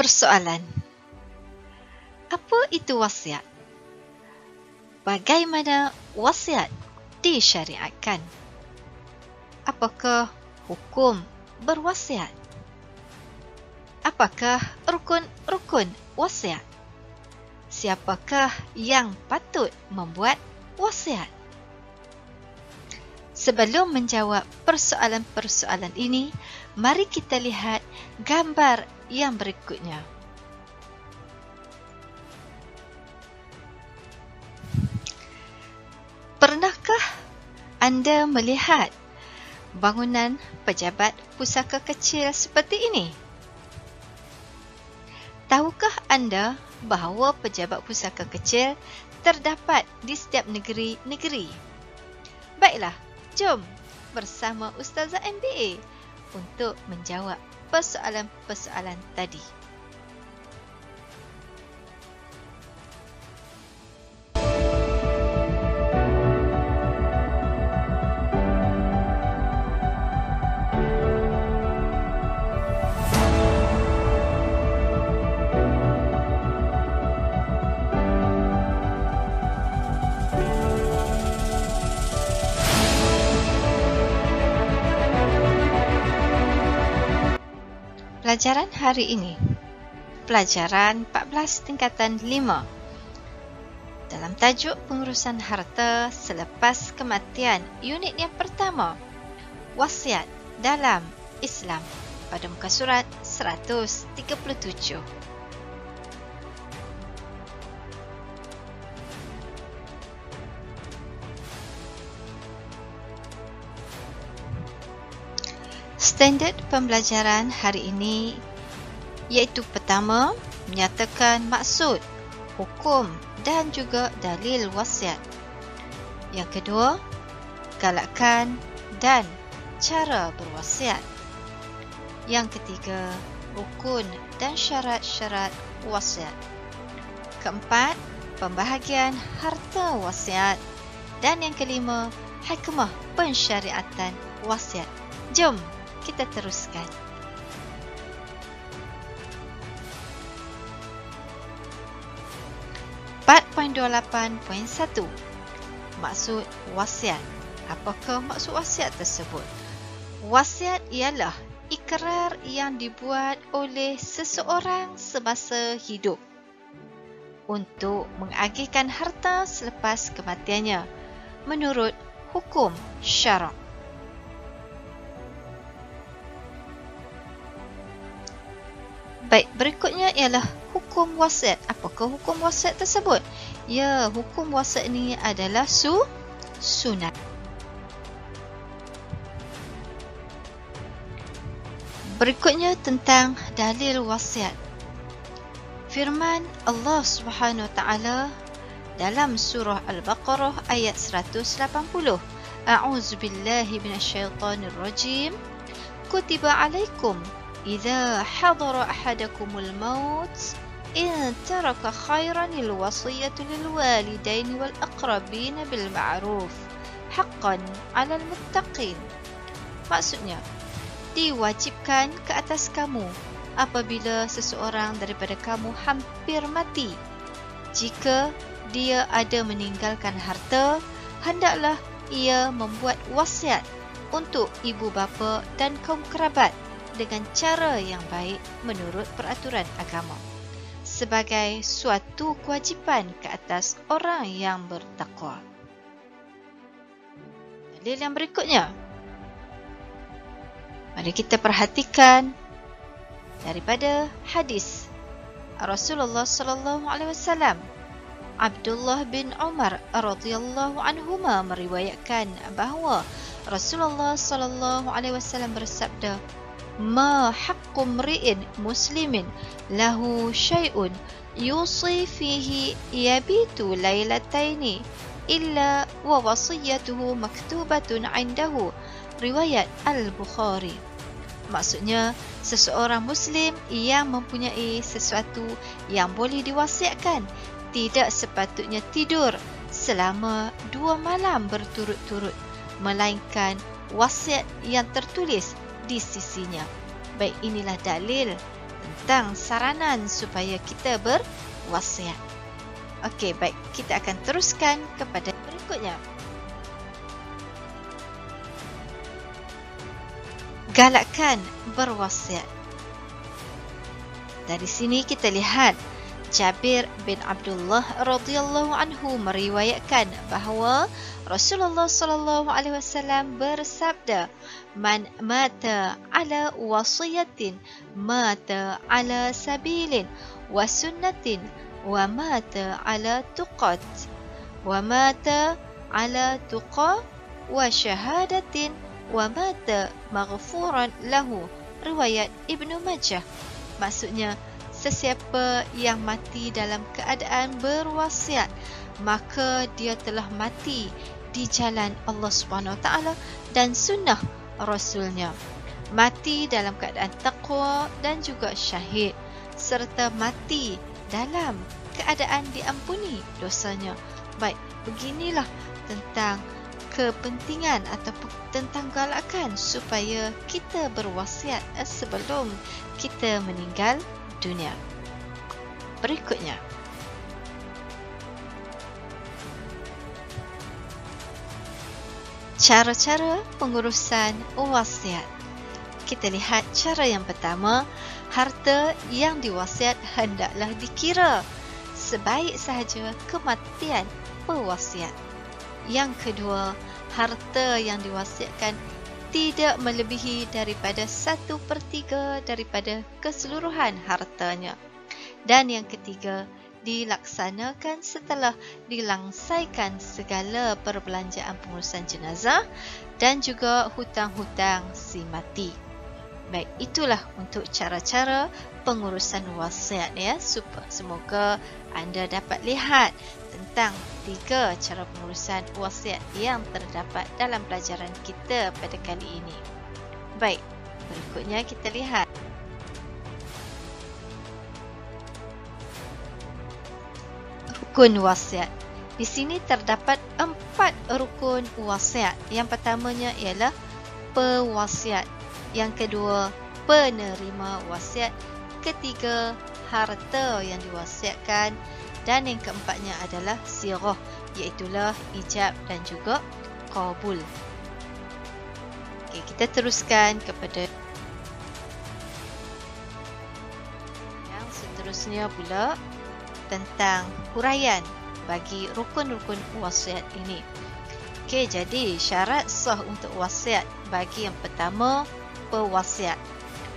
Persoalan: apa itu wasiat? Bagaimana wasiat disyariatkan? Apakah hukum berwasiat? Apakah rukun-rukun wasiat? Siapakah yang patut membuat wasiat? Sebelum menjawab persoalan-persoalan ini, mari kita lihat gambar yang berikutnya. Pernahkah anda melihat bangunan pejabat pusaka kecil seperti ini? Tahukah anda bahawa pejabat pusaka kecil terdapat di setiap negeri-negeri? Baiklah, jom bersama Ustazah MBA untuk menjawab persoalan-persoalan tadi. Pelajaran hari ini, pelajaran 14 tingkatan 5, dalam tajuk pengurusan harta selepas kematian, unit yang pertama, wasiat dalam Islam, pada muka surat 137. Standard pembelajaran hari ini iaitu pertama, menyatakan maksud, hukum dan juga dalil wasiat. Yang kedua, galakkan dan cara berwasiat. Yang ketiga, rukun dan syarat-syarat wasiat. Keempat, pembahagian harta wasiat. Dan yang kelima, hikmah pensyariatan wasiat. Jom kita teruskan. Part 4.28.1. Maksud wasiat. Apakah maksud wasiat tersebut? Wasiat ialah ikrar yang dibuat oleh seseorang semasa hidup untuk mengagihkan harta selepas kematiannya menurut hukum syarak. Baik, berikutnya ialah hukum wasiat. Apakah hukum wasiat tersebut? Ya, hukum wasiat ini adalah sunat. Berikutnya tentang dalil wasiat. Firman Allah Subhanahu Wa Taala dalam surah Al-Baqarah ayat 180. A'udzu billahi minasyaitonir rajim. Kutiba 'alaikum إذا حضر أحدكم الموت إن ترك خيرا الوصية للوالدين والأقربين بالمعروف حقا على المتقين. Maksudnya, diwajibkan ke atas kamu apabila seseorang daripada kamu hampir mati. Jika dia ada meninggalkan harta, hendaklah ia membuat wasiat untuk ibu bapa dan kaum kerabat dengan cara yang baik menurut peraturan agama sebagai suatu kewajipan ke atas orang yang bertakwa. Dalil yang berikutnya, mari kita perhatikan daripada hadis Rasulullah sallallahu alaihi wasallam. Abdullah bin Umar radhiyallahu anhuma meriwayatkan bahawa Rasulullah sallallahu alaihi wasallam bersabda, ما حق امرئ مسلم له شيء يوصي فيه يبيت ليلتين إلا ووصيته مكتوبة عنده. Riwayat Al-Bukhari. Maksudnya, seseorang Muslim yang mempunyai sesuatu yang boleh diwasiatkan tidak sepatutnya tidur selama 2 malam berturut-turut, melainkan wasiat yang tertulis di sisinya. Baik, inilah dalil tentang saranan supaya kita berwasiat. Okey, baik, kita akan teruskan kepada berikutnya. Galakkan berwasiat. Dari sini kita lihat Jabir bin Abdullah radhiyallahu anhu meriwayatkan bahawa Rasulullah sallallahu alaihi wasallam bersabda, "Man mata ala wasiyatin, mata ala sabilin, wa sunnatin, wa mata ala tuqat, wa mata ala tuqa, wa syahadatin, wa mata maghfuran lahu." Riwayat Ibnu Majah. Maksudnya, sesiapa yang mati dalam keadaan berwasiat, maka dia telah mati di jalan Allah Subhanahu Wa Taala dan sunnah Rasulnya. Mati dalam keadaan taqwa dan juga syahid, serta mati dalam keadaan diampuni dosanya. Baik, beginilah tentang kepentingan ataupun tentang galakan supaya kita berwasiat sebelum kita meninggal dunia. Berikutnya, cara-cara pengurusan wasiat. Kita lihat cara yang pertama, harta yang diwasiat hendaklah dikira sebaik sahaja kematian pewasiat. Yang kedua, harta yang diwasiatkan tidak melebihi daripada 1/3 daripada keseluruhan hartanya. Dan yang ketiga, dilaksanakan setelah dilangsaikan segala perbelanjaan pengurusan jenazah dan juga hutang-hutang si mati. Baik, itulah untuk cara-cara pengurusan wasiat ya. Semoga anda dapat lihat tentang 3 cara pengurusan wasiat yang terdapat dalam pelajaran kita pada kali ini. Baik, berikutnya kita lihat rukun wasiat. Di sini terdapat 4 rukun wasiat. Yang pertamanya ialah pewasiat. Yang kedua, penerima wasiat. Ketiga, harta yang diwasiatkan. Dan yang keempatnya adalah sirah, iaitulah ijab dan juga qabul. Okey, kita teruskan kepada yang seterusnya pula tentang huraian bagi rukun-rukun wasiat ini. Okey, jadi syarat sah untuk wasiat bagi yang pertama, pewasiat.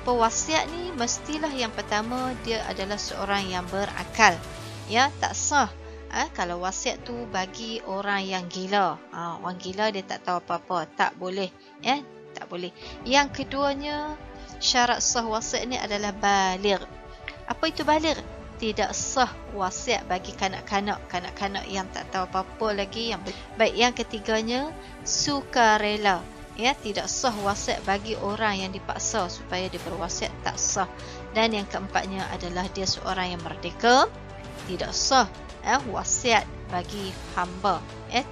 Pewasiat ni mestilah yang pertama dia adalah seorang yang berakal. Ya, tak sah kalau wasiat tu bagi orang yang gila. Orang gila dia tak tahu apa-apa, tak boleh. Ya, tak boleh. Yang keduanya, syarat sah wasiat ni adalah baligh. Apa itu baligh? Tidak sah wasiat bagi kanak-kanak yang tak tahu apa-apa lagi. Baik, yang ketiganya, sukarela. Ya, tidak sah wasiat bagi orang yang dipaksa supaya dia berwasiat, tak sah. Dan yang keempatnya adalah dia seorang yang merdeka. Tidak sah wasiat bagi hamba.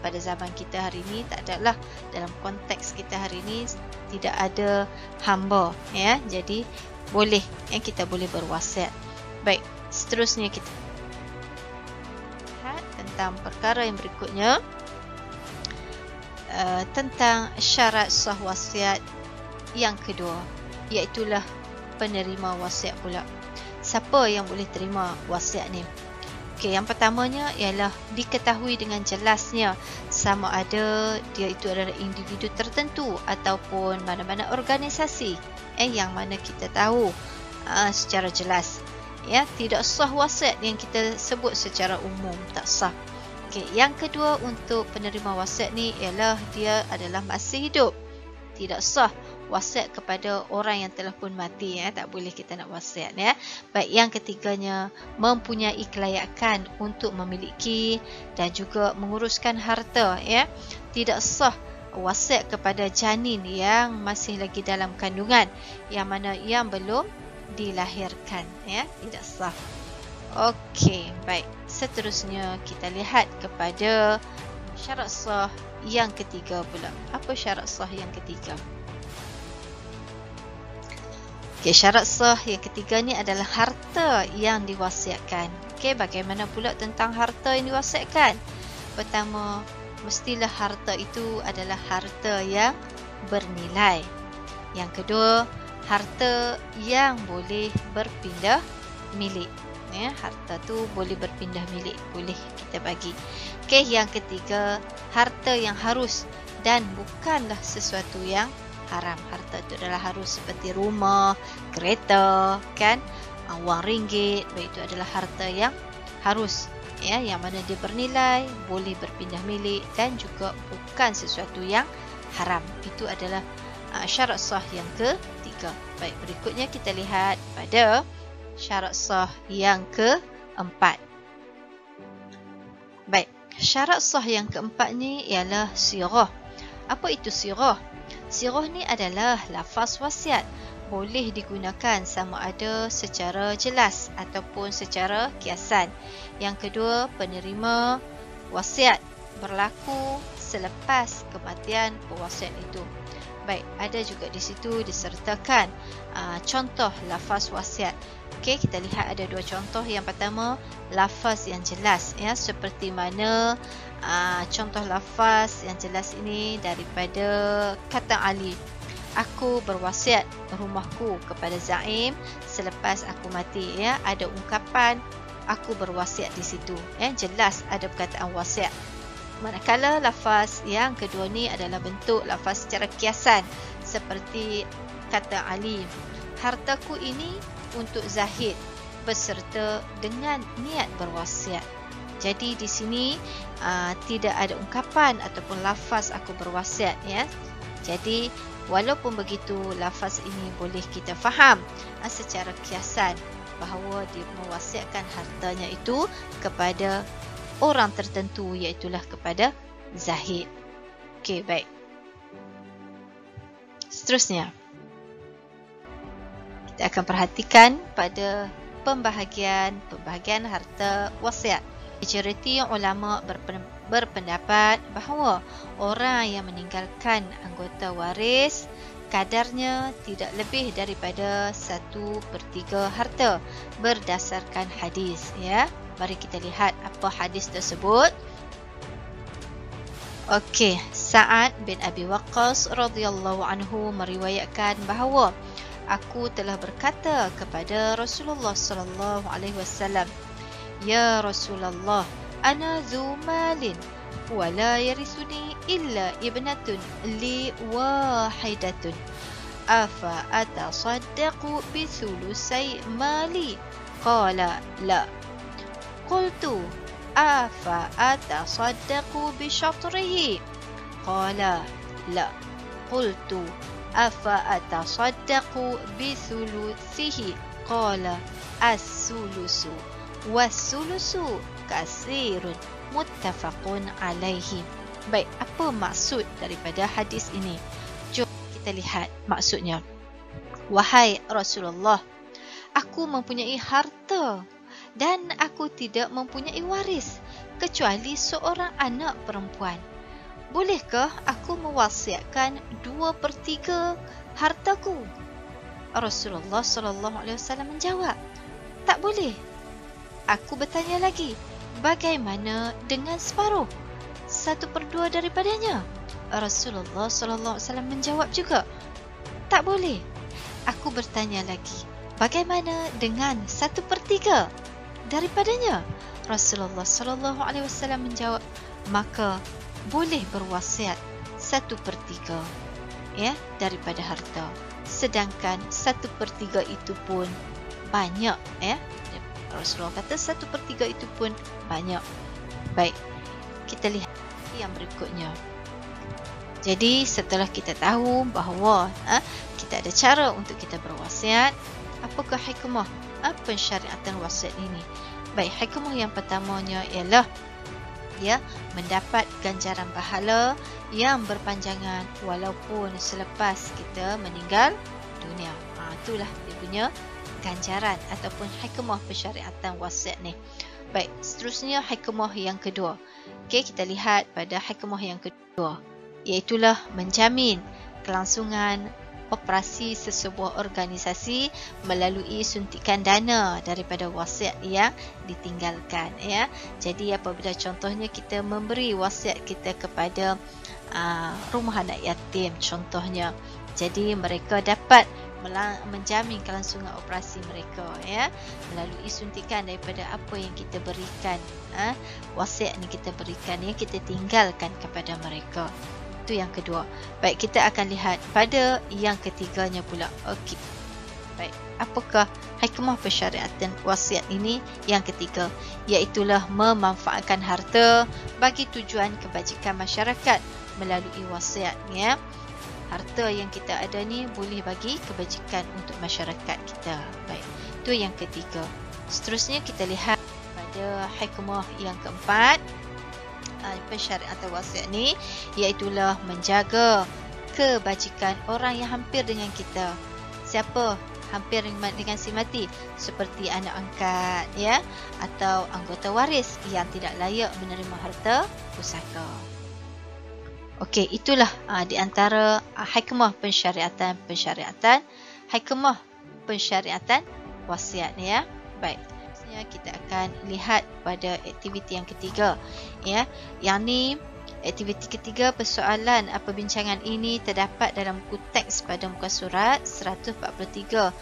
Pada zaman kita hari ini tak adalah, dalam konteks kita hari ini tidak ada hamba. Jadi boleh, kita boleh berwasiat. Baik, seterusnya kita lihat tentang perkara yang berikutnya, tentang syarat sah wasiat yang kedua, iaitulah penerima wasiat pula. Siapa yang boleh terima wasiat ni? Okey, yang pertamanya ialah diketahui dengan jelasnya sama ada dia itu adalah individu tertentu ataupun mana-mana organisasi yang mana kita tahu secara jelas. Ya, tidak sah wasiat yang kita sebut secara umum, tak sah. Okey, yang kedua untuk penerima wasiat ni ialah dia adalah masih hidup. Tidak sah wasiat kepada orang yang telah pun mati. Tak boleh kita nak wasiat. Baik, yang ketiganya mempunyai kelayakan untuk memiliki dan juga menguruskan harta. Tidak sah wasiat kepada janin yang masih lagi dalam kandungan, yang mana yang belum dilahirkan. Tidak sah. Okey, baik. Seterusnya kita lihat kepada syarat sah yang ketiga pula. Apa syarat sah yang ketiga? Okay, syarat sah yang ketiga ni adalah harta yang diwasiatkan. Okay, bagaimana pula tentang harta yang diwasiatkan? Pertama, mestilah harta itu adalah harta yang bernilai. Yang kedua, harta yang boleh berpindah milik. Ya, harta tu boleh berpindah milik, boleh kita bagi. Okay, yang ketiga, harta yang harus dan bukanlah sesuatu yang haram. Harta itu adalah harus seperti rumah, kereta, kan, wang ringgit. Itu adalah harta yang harus, ya, yang mana dia bernilai, boleh berpindah milik dan juga bukan sesuatu yang haram. Itu adalah syarat sah yang ketiga. Baik, berikutnya kita lihat pada syarat sah yang keempat. Baik, syarat sah yang keempat ni ialah sirah. Apa itu sirah? Sirah ni adalah lafaz wasiat. Boleh digunakan sama ada secara jelas ataupun secara kiasan. Yang kedua, penerima wasiat berlaku selepas kematian pewasiat itu. Baik, ada juga di situ disertakan contoh lafaz wasiat. Okey, kita lihat ada dua contoh. Yang pertama, lafaz yang jelas, ya, seperti mana contoh lafaz yang jelas ini daripada kata Ali. Aku berwasiat rumahku kepada Zaim selepas aku mati, ya. Ada ungkapan aku berwasiat di situ, ya, jelas ada perkataan wasiat. Manakala lafaz yang kedua ni adalah bentuk lafaz secara kiasan, seperti kata Ali, hartaku ini untuk Zahid beserta dengan niat berwasiat. Jadi di sini tidak ada ungkapan ataupun lafaz aku berwasiat, ya. Jadi walaupun begitu, lafaz ini boleh kita faham secara kiasan bahawa dia mewasiatkan hartanya itu kepada orang tertentu, iaitulah kepada Zahid. Okey, baik. Seterusnya, kita akan perhatikan pada pembahagian harta wasiat. Majoriti ulama berpendapat bahawa orang yang meninggalkan anggota waris kadarnya tidak lebih daripada 1/3 harta berdasarkan hadis, ya. Mari kita lihat apa hadis tersebut. Okey, Sa'ad bin Abi Waqqas radhiyallahu anhu meriwayatkan bahawa aku telah berkata kepada Rasulullah sallallahu alaihi wasallam, "Ya Rasulullah, ana dzu malin wa la yarisuni illa ibnatun li wahidatun. Afa atasaddaqu bi thulusai mali?" Qala, "La." Qultu, "Afa atasaddaqu bi syatrihi?" Qala, "La." Qultu, "Afa atasaddaqu bi thuluthihi?" Qala, "As-sulusu was-sulusu kasirun." Muttafaqun alaihi. Baik, apa maksud daripada hadis ini? Jom kita lihat maksudnya. Wahai Rasulullah, aku mempunyai harta dan aku tidak mempunyai waris kecuali seorang anak perempuan. Bolehkah aku mewasiatkan 2/3 hartaku? Rasulullah sallallahu alaihi wasallam menjawab, "Tak boleh." Aku bertanya lagi, "Bagaimana dengan separuh? 1/2 daripadanya?" Rasulullah sallallahu alaihi wasallam menjawab juga, "Tak boleh." Aku bertanya lagi, "Bagaimana dengan 1/3 daripadanya?" Rasulullah sallallahu alaihi wasallam menjawab, "Maka boleh berwasiat 1/3, ya, daripada harta. Sedangkan 1/3 itu pun banyak, ya." Rasulullah kata 1/3 itu pun banyak. Baik, kita lihat yang berikutnya. Jadi setelah kita tahu bahawa kita ada cara untuk kita berwasiat, apakah hikmah pensyariatan wasiat ini? Baik, hikmah yang pertamanya ialah, ya, mendapat ganjaran pahala yang berpanjangan walaupun selepas kita meninggal dunia. Itulah dia punya ganjaran ataupun hikmah pensyariatan wasiat ni. Baik, seterusnya hikmah yang kedua. Okey, kita lihat pada hikmah yang kedua, iaitulah menjamin kelangsungan operasi sesebuah organisasi melalui suntikan dana daripada wasiat yang ditinggalkan, ya. Jadi apabila contohnya kita memberi wasiat kita kepada rumah anak yatim contohnya, jadi mereka dapat menjamin kelangsungan operasi mereka, ya, melalui suntikan daripada apa yang kita berikan, wasiat ni kita berikan, ya, kita tinggalkan kepada mereka. Itu yang kedua. Baik, kita akan lihat pada yang ketiganya pula. Okey. Baik, apakah hikmah pensyariatan wasiat ini yang ketiga? Iaitulah memanfaatkan harta bagi tujuan kebajikan masyarakat melalui wasiat, ya. Harta yang kita ada ni boleh bagi kebajikan untuk masyarakat kita. Baik, itu yang ketiga. Seterusnya kita lihat pada hikmah yang keempat pensyariatan wasiat ni, iaitulah menjaga kebajikan orang yang hampir dengan kita. Siapa hampir dengan si mati? Seperti anak angkat, ya, atau anggota waris yang tidak layak menerima harta pusaka. Okey, itulah di antara hikmah pensyariatan hikmah pensyariatan wasiat, ya. Baik, kita akan lihat pada aktiviti yang ketiga, ya. Yang ni aktiviti ketiga, persoalan perbincangan ini terdapat dalam buku teks pada muka surat 143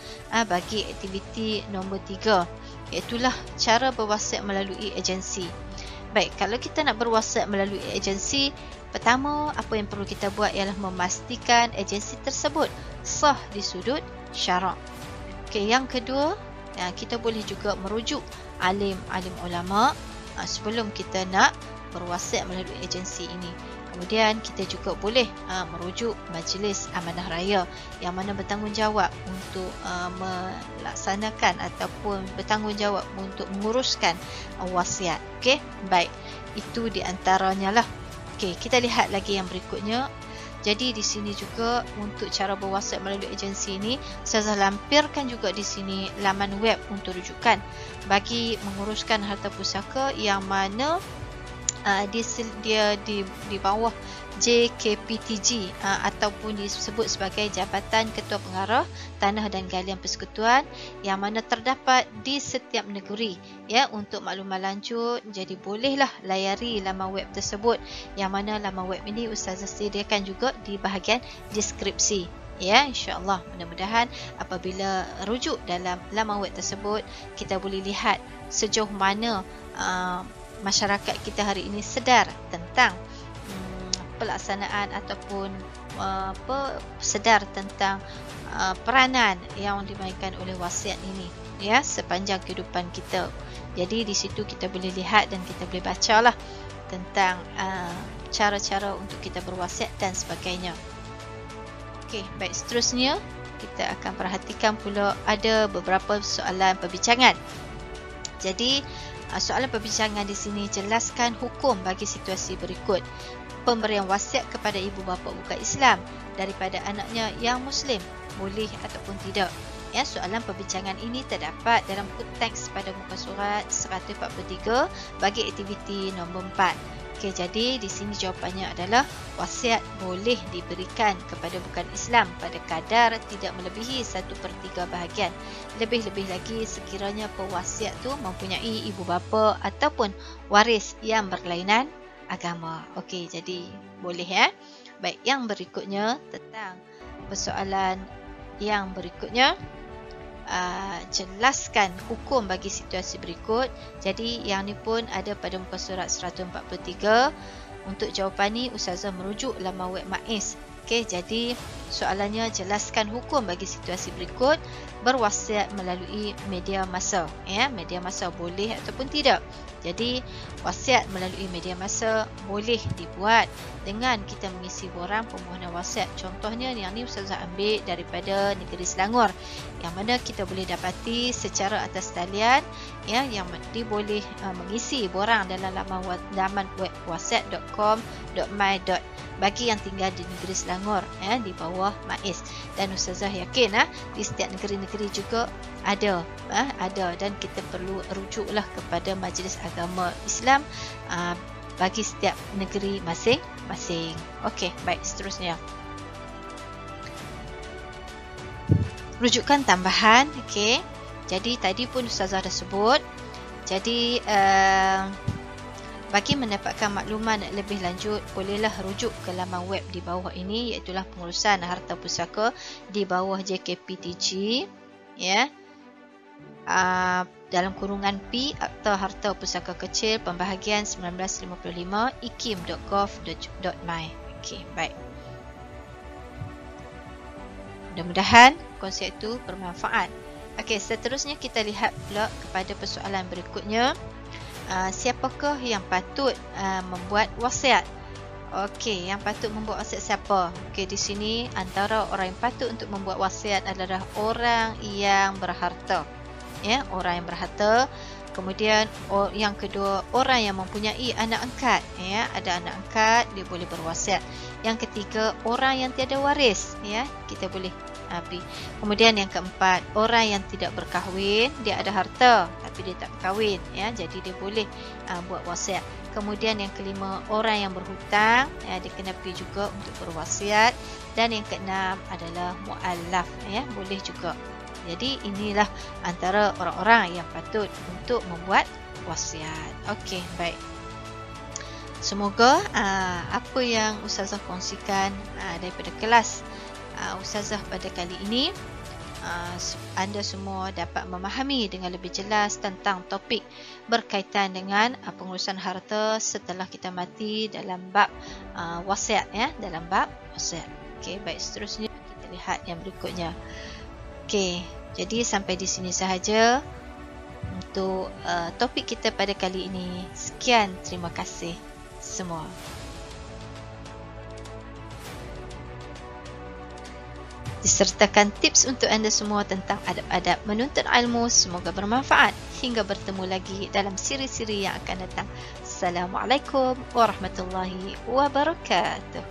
bagi aktiviti nombor 3, iaitulah cara berwasiat melalui agensi. Baik, kalau kita nak berwasiat melalui agensi, pertama apa yang perlu kita buat ialah memastikan agensi tersebut sah di sudut syarak. Okey, yang kedua, kita boleh juga merujuk alim ulama sebelum kita nak berwasiat melalui agensi ini. Kemudian kita juga boleh merujuk majlis amanah raya yang mana bertanggungjawab untuk melaksanakan ataupun bertanggungjawab untuk menguruskan wasiat. Okey, baik, itu di antaranya lah. Okey, kita lihat lagi yang berikutnya. Jadi di sini juga untuk cara berwasiat melalui agensi ini, saya lampirkan juga di sini laman web untuk rujukan bagi menguruskan harta pusaka yang mana dia di bawah JKPTG ataupun disebut sebagai Jabatan Ketua Pengarah Tanah dan Galian Persekutuan yang mana terdapat di setiap negeri, ya. Untuk maklumat lanjut, jadi bolehlah layari laman web tersebut yang mana laman web ini Ustazah sediakan juga di bahagian deskripsi, ya. InsyaAllah, mudah-mudahan apabila rujuk dalam laman web tersebut, kita boleh lihat sejauh mana masyarakat kita hari ini sedar tentang pelaksanaan ataupun sedar tentang peranan yang dimainkan oleh wasiat ini, ya, sepanjang kehidupan kita. Jadi di situ kita boleh lihat dan kita boleh bacalah tentang cara-cara untuk kita berwasiat dan sebagainya. Okey, baik, seterusnya kita akan perhatikan pula ada beberapa soalan perbincangan. Jadi soalan perbincangan di sini, jelaskan hukum bagi situasi berikut. Pemberian wasiat kepada ibu bapa bukan Islam daripada anaknya yang Muslim, boleh ataupun tidak? Ya, soalan perbincangan ini terdapat dalam buku teks pada muka surat 143 bagi aktiviti nombor 4. Okey, jadi di sini jawapannya adalah wasiat boleh diberikan kepada bukan Islam pada kadar tidak melebihi 1/3 bahagian. Lebih-lebih lagi sekiranya pewasiat tu mempunyai ibu bapa ataupun waris yang berlainan agama. Okey, jadi boleh, ya. Baik, yang berikutnya tentang persoalan yang berikutnya, jelaskan hukum bagi situasi berikut. Jadi yang ni pun ada pada muka surat 143. Untuk jawapan ni Ustazah merujuk laman web MAIS. Okey, jadi soalannya, jelaskan hukum bagi situasi berikut. Berwasiat melalui media massa, ya. Media massa boleh ataupun tidak? Jadi wasiat melalui media massa boleh dibuat dengan kita mengisi borang permohonan wasiat. Contohnya yang ni Ustazah ambil daripada negeri Selangor, yang mana kita boleh dapati secara atas talian, ya, yang boleh mengisi borang dalam laman web wasiat.com.my. bagi yang tinggal di negeri Selangor, ya, di bawah MAIS. Dan Ustazah yakin di setiap negeri-negeri juga ada, dan kita perlu rujuklah kepada Majlis Agama Islam bagi setiap negeri masing-masing. Okey, baik, seterusnya. rujukan tambahan. Okey. Jadi tadi pun Ustazah dah sebut. Jadi bagi mendapatkan makluman lebih lanjut, bolehlah rujuk ke laman web di bawah ini, iaitu pengurusan harta pusaka di bawah JKPTG, ya. Dalam kurungan P Akta Harta Pusaka Kecil Pembahagian 1955 ikim.gov.my. Okey, baik. Mudah-mudahan konsep itu bermanfaat. Okey, seterusnya kita lihat pula kepada persoalan berikutnya. Siapakah yang patut membuat wasiat? Okey, yang patut membuat wasiat siapa? Okey, di sini antara orang yang patut untuk membuat wasiat adalah orang yang berharta. Ya, orang yang berharta. Kemudian yang kedua, orang yang mempunyai anak angkat. Ya, ada anak angkat, dia boleh berwasiat. Yang ketiga, orang yang tiada waris. Ya, kita boleh kemudian yang keempat, orang yang tidak berkahwin, dia ada harta tapi dia tak berkahwin, ya, jadi dia boleh buat wasiat. Kemudian yang kelima, orang yang berhutang, ya, dia kena pergi juga untuk berwasiat. Dan yang keenam adalah mu'allaf, ya, boleh juga. Jadi inilah antara orang-orang yang patut untuk membuat wasiat. Okey, baik. Semoga apa yang Ustazah kongsikan daripada kelas Ustazah pada kali ini, anda semua dapat memahami dengan lebih jelas tentang topik berkaitan dengan pengurusan harta setelah kita mati dalam bab wasiat, ya, dalam bab wasiat. Okey, baik, seterusnya kita lihat yang berikutnya. Okey, jadi sampai di sini sahaja untuk topik kita pada kali ini. Sekian, terima kasih semua. Disertakan tips untuk anda semua tentang adab-adab menuntut ilmu. Semoga bermanfaat. Hingga bertemu lagi dalam siri-siri yang akan datang. Assalamualaikum warahmatullahi wabarakatuh.